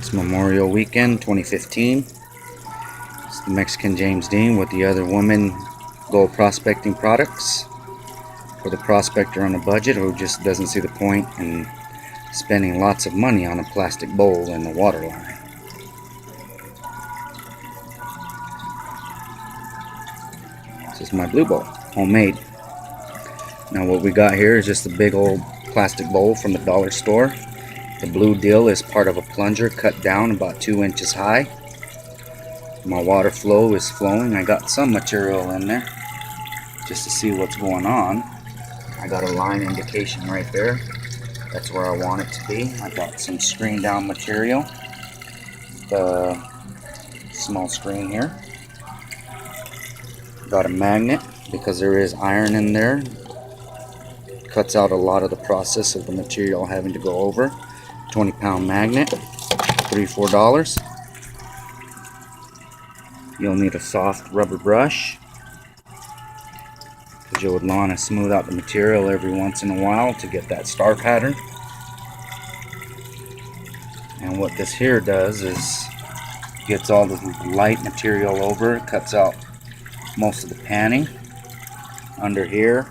It's Memorial Weekend 2015. It's the Mexican James Dean with the Other Woman Gold Prospecting Products for the prospector on a budget who just doesn't see the point in spending lots of money on a plastic bowl in the water line. This is my blue bowl, homemade. Now what we got here is just a big old plastic bowl from the dollar store. The blue deal is part of a plunger cut down about 2 inches high. My water flow is flowing. I got some material in there just to see what's going on. I got a line indication right there. That's where I want it to be. I got some screen down material. The small screen here. Got a magnet because there is iron in there. Cuts out a lot of the process of the material having to go over. 20-pound magnet, $3-4. You'll need a soft rubber brush because you would want to smooth out the material every once in a while to get that star pattern. And what this here does is gets all the light material over, cuts out most of the panning. Under here,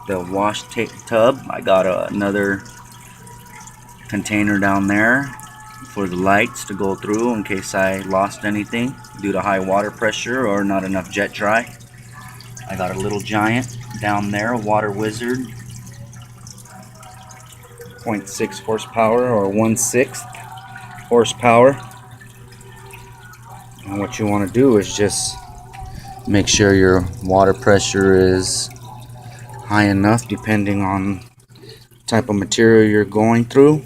the wash tape tub, I got another container down there for the lights to go through in case I lost anything due to high water pressure or not enough jet dry. I got a little giant down there, Water Wizard, 0.6 horsepower or 1/6 horsepower. And what you want to do is just make sure your water pressure is high enough depending on the type of material you're going through.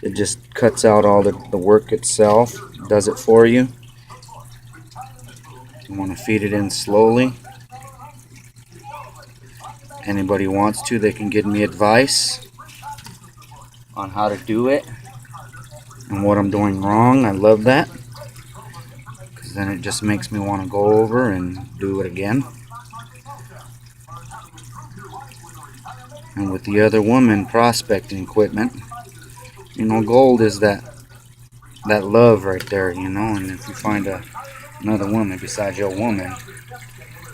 It just cuts out all the work itself, does it for you. You want to feed it in slowly. Anybody wants to, they can give me advice on how to do it and what I'm doing wrong. I love that because then it just makes me want to go over and do it again. And with the Other Woman prospecting equipment, you know, gold is that love right there, you know. And if you find another woman besides your woman,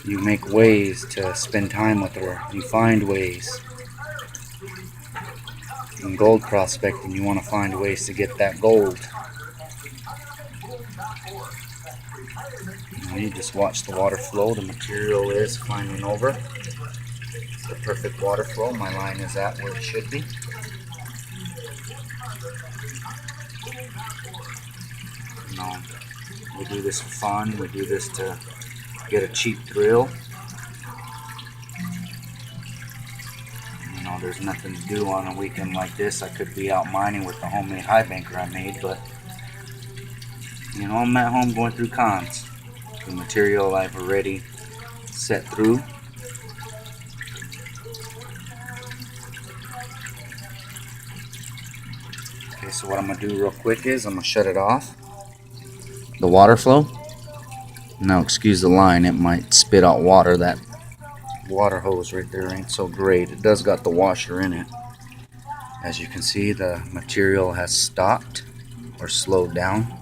you make ways to spend time with her. You find ways. In gold prospecting, you want to find ways to get that gold. You know, you just watch the water flow. The material is climbing over. It's the perfect water flow. My line is at where it should be. You know, we do this for fun. We do this to get a cheap thrill. You know, there's nothing to do on a weekend like this. I could be out mining with the homemade high banker I made, but you know, I'm at home going through cons. The material I've already set through. Okay, so what I'm going to do real quick is I'm going to shut it off. The water flow. Now excuse the line, it might spit out water. That water hose right there ain't so great. It does got the washer in it. As you can see, the material has stopped or slowed down.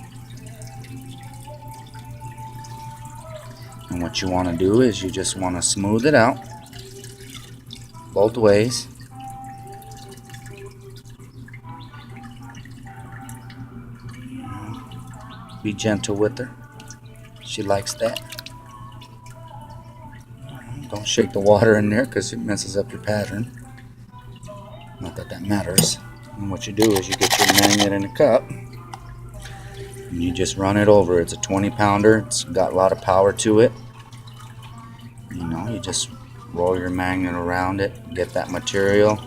And what you want to do is you just want to smooth it out both ways. Be gentle with her. She likes that. Don't shake the water in there because it messes up your pattern. Not that that matters. And what you do is you get your magnet in a cup and you just run it over. It's a 20-pounder. It's got a lot of power to it. You know, you just roll your magnet around it, get that material,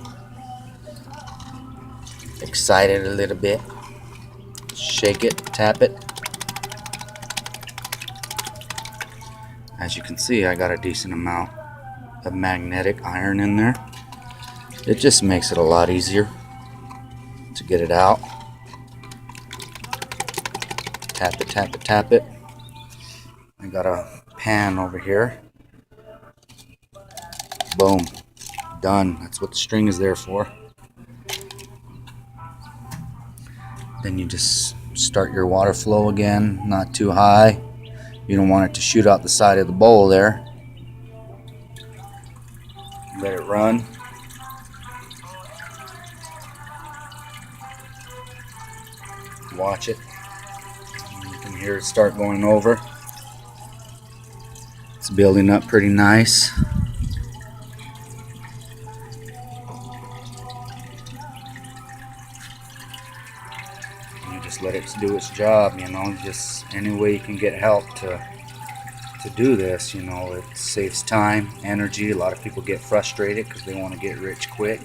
excite it a little bit, shake it, tap it. As you can see, I got a decent amount of magnetic iron in there. It just makes it a lot easier to get it out. Tap it, tap it, tap it. I got a pan over here. Boom. Done. That's what the string is there for. Then you just start your water flow again, not too high. You don't want it to shoot out the side of the bowl there. Let it run. Watch it. You can hear it start going over. It's building up pretty nice. You just let it do its job, you know, just any way you can get help to do this, you know. It saves time, energy. A lot of people get frustrated because they want to get rich quick,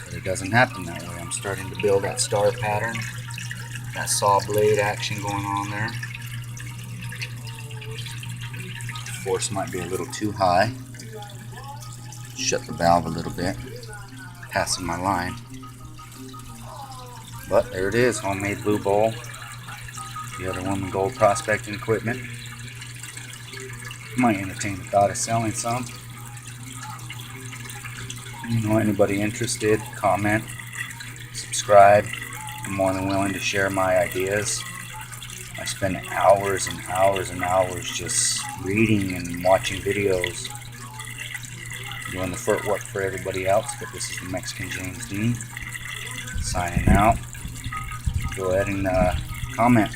but it doesn't happen that way. I'm starting to build that star pattern, that saw blade action going on there. Force might be a little too high. Shut the valve a little bit, passing my line. But there it is, homemade blue bowl. The other one, the gold prospecting equipment. Might entertain the thought of selling some. You know, anybody interested, comment, subscribe. I'm more than willing to share my ideas. I spend hours and hours and hours just reading and watching videos, doing the footwork for everybody else. But this is the Mexican James Dean signing out. Go ahead and comment.